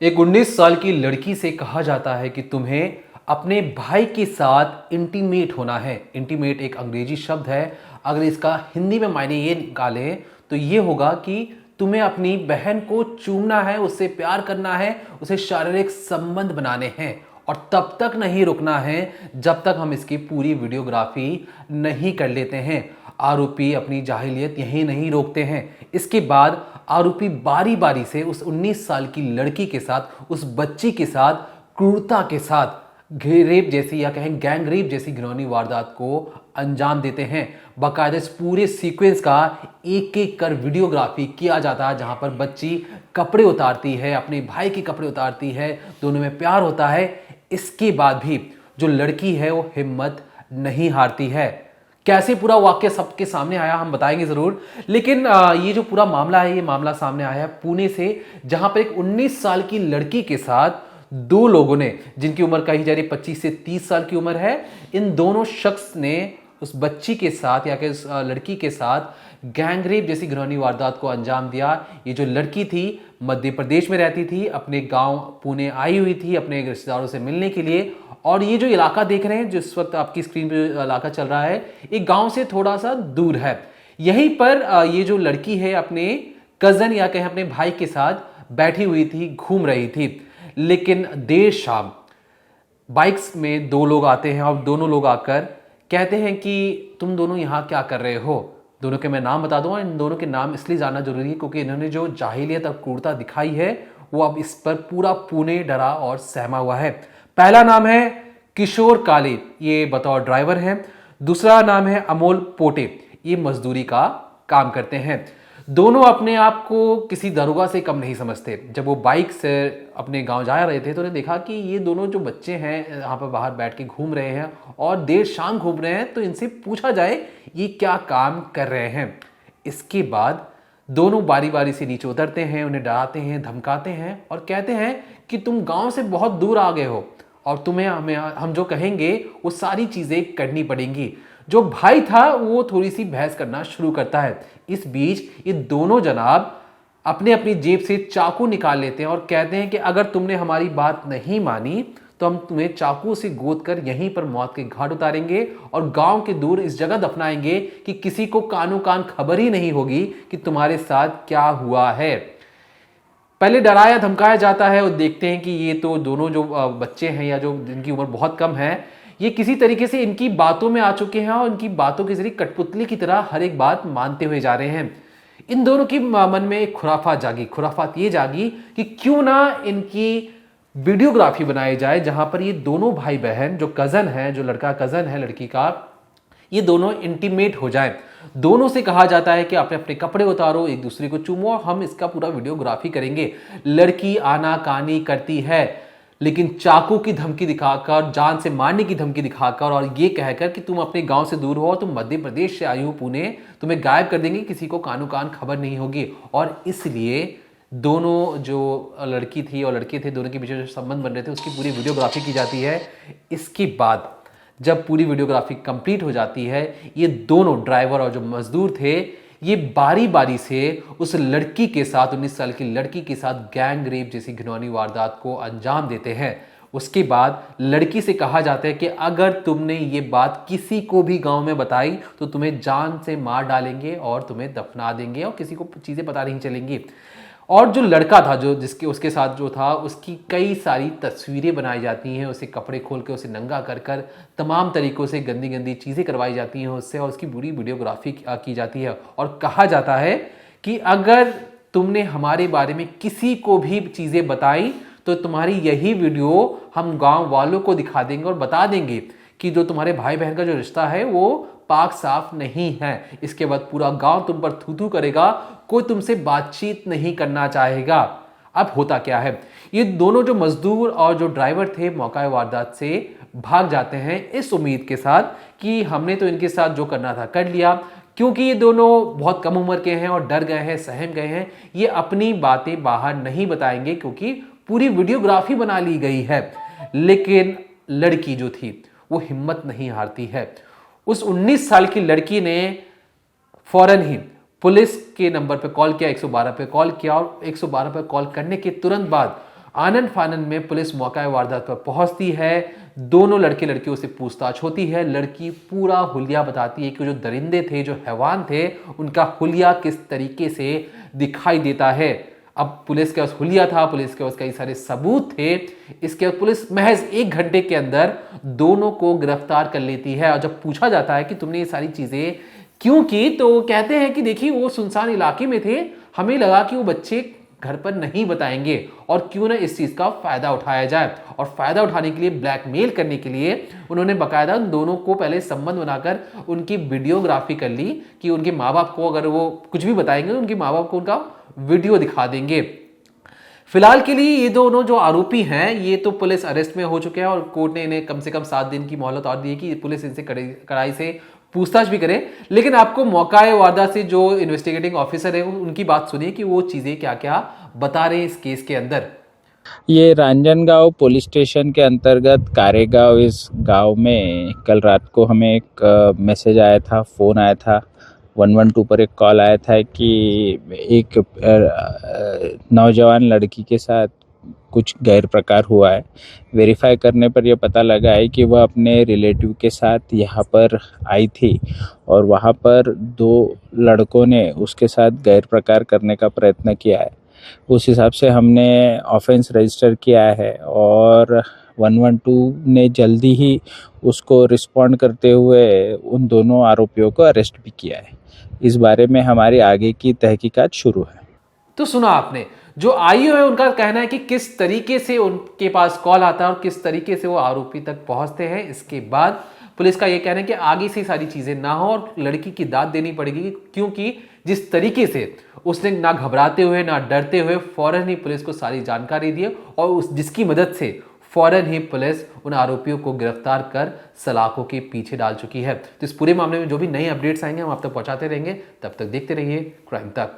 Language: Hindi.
एक 19 साल की लड़की से कहा जाता है कि तुम्हें अपने भाई के साथ इंटीमेट होना है। इंटीमेट एक अंग्रेजी शब्द है। अगर इसका हिंदी में मायने ये निकालें तो ये होगा कि तुम्हें अपनी बहन को चूमना है, उससे प्यार करना है, उसे शारीरिक संबंध बनाने हैं और तब तक नहीं रुकना है जब तक हम इसकी पूरी वीडियोग्राफी नहीं कर लेते हैं। आरोपी अपनी जाहिलियत यहीं नहीं रोकते हैं। इसके बाद आरोपी बारी बारी से उस 19 साल की लड़की के साथ, उस बच्ची के साथ क्रूरता के साथ रेप जैसी या कहें गैंग रेप जैसी घिनौनी वारदात को अंजाम देते हैं। बाकायदा इस पूरे सीक्वेंस का एक एक कर वीडियोग्राफी किया जाता है, जहां पर बच्ची कपड़े उतारती है, अपने भाई के कपड़े उतारती है, दोनों में प्यार होता है। इसके बाद भी जो लड़की है वो हिम्मत नहीं हारती है। कैसे पूरा वाक्य सबके सामने आया हम बताएंगे जरूर, लेकिन ये जो पूरा मामला है, ये मामला सामने आया है पुणे से, जहां पर एक 19 साल की लड़की के साथ दो लोगों ने, जिनकी उम्र कही जा रही 25 से 30 साल की उम्र है, इन दोनों शख्स ने उस बच्ची के साथ या कि उस लड़की के साथ गैंग रेप जैसी घिनौनी वारदात को अंजाम दिया। ये जो लड़की थी मध्य प्रदेश में रहती थी, अपने गांव पुणे आई हुई थी अपने रिश्तेदारों से मिलने के लिए। और ये जो इलाका देख रहे हैं, जिस वक्त आपकी स्क्रीन पे इलाका चल रहा है, एक गांव से थोड़ा सा दूर है। यहीं पर ये जो लड़की है अपने कजन या कहें अपने भाई के साथ बैठी हुई थी, घूम रही थी। लेकिन देर शाम बाइक्स में दो लोग आते हैं और दोनों लोग आकर कहते हैं कि तुम दोनों यहाँ क्या कर रहे हो। दोनों के मैं नाम बता दूंगा। इन दोनों के नाम इसलिए जानना जरूरी है क्योंकि इन्होंने जो जाहिलियत और क्रूरता दिखाई है वो अब इस पर पूरा पुणे डरा और सहमा हुआ है। पहला नाम है किशोर काले, ये बतौर ड्राइवर हैं। दूसरा नाम है अमोल पोटे, ये मजदूरी का काम करते हैं। दोनों अपने आप को किसी दरोगा से कम नहीं समझते। जब वो बाइक से अपने गांव जा रहे थे तो उन्हें देखा कि ये दोनों जो बच्चे हैं यहाँ पर बाहर बैठ के घूम रहे हैं और देर शाम घूम रहे हैं, तो इनसे पूछा जाए ये क्या काम कर रहे हैं। इसके बाद दोनों बारी बारी से नीचे उतरते हैं, उन्हें डराते हैं, धमकाते हैं और कहते हैं कि तुम गांव से बहुत दूर आ गए हो और तुम्हें हम जो कहेंगे वो सारी चीजें करनी पड़ेंगी। जो भाई था वो थोड़ी सी बहस करना शुरू करता है। इस बीच ये दोनों जनाब अपने अपनी जेब से चाकू निकाल लेते हैं और कहते हैं कि अगर तुमने हमारी बात नहीं मानी तो हम तुम्हें चाकू से गोद कर यहीं पर मौत के घाट उतारेंगे और गांव के दूर इस जगह दफनाएंगे कि किसी को कानो कान खबर ही नहीं होगी कि तुम्हारे साथ क्या हुआ है। पहले डराया धमकाया जाता है और देखते हैं कि ये तो दोनों जो बच्चे हैं या जो जिनकी उम्र बहुत कम है, ये किसी तरीके से इनकी बातों में आ चुके हैं और इनकी बातों के जरिए कठपुतली की तरह हर एक बात मानते हुए जा रहे हैं। इन दोनों की मन में एक खुराफात ये जागी कि क्यों ना इनकी वीडियोग्राफी बनाई जाए, जहां पर ये दोनों भाई बहन, जो कजन है, जो लड़का कजन है लड़की का, ये दोनों इंटीमेट हो जाएं। दोनों से कहा जाता है कि अपने अपने कपड़े उतारो, एक दूसरे को चूमो, हम इसका पूरा वीडियोग्राफी करेंगे। लड़की आनाकानी करती है, लेकिन चाकू की धमकी दिखाकर, जान से मारने की धमकी दिखाकर और ये कहकर कि तुम अपने गांव से दूर हो, तुम मध्य प्रदेश से आई हो पुणे, तुम्हें गायब कर देंगे, किसी को कानो कान खबर नहीं होगी। और इसलिए दोनों जो लड़की थी और लड़के थे, दोनों के बीच जो संबंध बन रहे थे, उसकी पूरी वीडियोग्राफी की जाती है। इसके बाद जब पूरी वीडियोग्राफी कंप्लीट हो जाती है, ये दोनों ड्राइवर और जो मजदूर थे, ये बारी बारी से उस लड़की के साथ, 19 साल की लड़की के साथ गैंग रेप जैसी घिनौनी वारदात को अंजाम देते हैं। उसके बाद लड़की से कहा जाता है कि अगर तुमने ये बात किसी को भी गांव में बताई तो तुम्हें जान से मार डालेंगे और तुम्हें दफना देंगे और किसी को चीजें पता नहीं चलेंगी। और जो लड़का था, जो जिसके उसके साथ जो था, उसकी कई सारी तस्वीरें बनाई जाती हैं, उसे कपड़े खोल के उसे नंगा कर कर तमाम तरीकों से गंदी गंदी चीज़ें करवाई जाती हैं उससे और उसकी पूरी वीडियोग्राफी की जाती है। और कहा जाता है कि अगर तुमने हमारे बारे में किसी को भी चीज़ें बताई तो तुम्हारी यही वीडियो हम गाँव वालों को दिखा देंगे और बता देंगे कि जो तुम्हारे भाई बहन का जो रिश्ता है वो पाक साफ नहीं है। इसके बाद पूरा गांव तुम पर थू थू करेगा, कोई तुमसे बातचीत नहीं करना चाहेगा। अब होता क्या है, ये दोनों जो मजदूर और जो ड्राइवर थे मौका वारदात से भाग जाते हैं इस उम्मीद के साथ कि हमने तो इनके साथ जो करना था कर लिया। क्योंकि ये दोनों बहुत कम उम्र के हैं और डर गए हैं, सहम गए हैं, ये अपनी बातें बाहर नहीं बताएंगे क्योंकि पूरी वीडियोग्राफी बना ली गई है। लेकिन लड़की जो थी वो हिम्मत नहीं हारती है। उस 19 साल की लड़की ने फौरन ही पुलिस के नंबर पर कॉल किया, 112 पे कॉल किया और 112 पे कॉल करने के तुरंत बाद आनन फानन में पुलिस मौका वारदात पर पहुंचती है। दोनों लड़के लड़कियों से पूछताछ होती है। लड़की पूरा हुलिया बताती है कि जो दरिंदे थे, जो हैवान थे, उनका हुलिया किस तरीके से दिखाई देता है। अब पुलिस के पास हुलिया था, पुलिस के पास कई सारे सबूत थे। इसके बाद पुलिस महज 1 घंटे के अंदर दोनों को गिरफ्तार कर लेती है। और जब पूछा जाता है कि तुमने ये सारी चीजें क्यों की, तो कहते हैं कि देखिए वो सुनसान इलाके में थे, हमें लगा कि वो बच्चे घर पर नहीं बताएंगे और क्यों ना इस चीज का फायदा उठाया जाए। और फायदा उठाने के लिए, ब्लैकमेल करने के लिए उन्होंने बकायदा उन दोनों को पहले संबंध बनाकर उनकी वीडियोग्राफी कर ली कि उनके माँ बाप को अगर वो कुछ भी बताएंगे, उनके माँ बाप को उनका वीडियो दिखा देंगे। फिलहाल के लिए ये दोनों जो आरोपी हैं, ये तो पुलिस अरेस्ट में हो चुके हैं और कोर्ट ने इन्हें कम से कम 7 दिन की मोहलत और दी है कि पुलिस इनसे कड़ाई से पूछताछ भी करे। लेकिन आपको मौका वारदात से जो इन्वेस्टिगेटिंग ऑफिसर है उनकी बात सुनिए कि वो चीजें क्या क्या बता रहे हैं इस केस के अंदर। ये रांजनगांव पुलिस स्टेशन के अंतर्गत कारेगांव, इस गांव में कल रात को हमें एक मैसेज आया था, फ़ोन आया था। 112 पर एक कॉल आया था कि एक नौजवान लड़की के साथ कुछ गैर प्रकार हुआ है। वेरीफाई करने पर यह पता लगा है कि वह अपने रिलेटिव के साथ यहाँ पर आई थी और वहाँ पर 2 लड़कों ने उसके साथ गैर प्रकार करने का प्रयत्न किया है। उस हिसाब से हमने ऑफेंस रजिस्टर किया है और 112 ने जल्दी ही उसको रिस्पॉन्ड करते हुए उन दोनों आरोपियों को अरेस्ट भी किया है। इस बारे में हमारी आगे की तहकीकात शुरू है। तो सुना आपने, जो आईओ है उनका कहना है कि किस तरीके से उनके पास कॉल आता है और किस तरीके से वो आरोपी तक पहुंचते हैं। इसके बाद पुलिस का ये कहना है कि आगे से सारी चीजें ना हो और लड़की की दाद देनी पड़ेगी, क्योंकि जिस तरीके से उसने ना घबराते हुए ना डरते हुए फौरन ही पुलिस को सारी जानकारी दी और उस जिसकी मदद से फौरन ही पुलिस उन आरोपियों को गिरफ्तार कर सलाखों के पीछे डाल चुकी है। तो इस पूरे मामले में जो भी नए अपडेट्स आएंगे हम आप तक पहुंचाते रहेंगे। तब तक देखते रहिए क्राइम तक।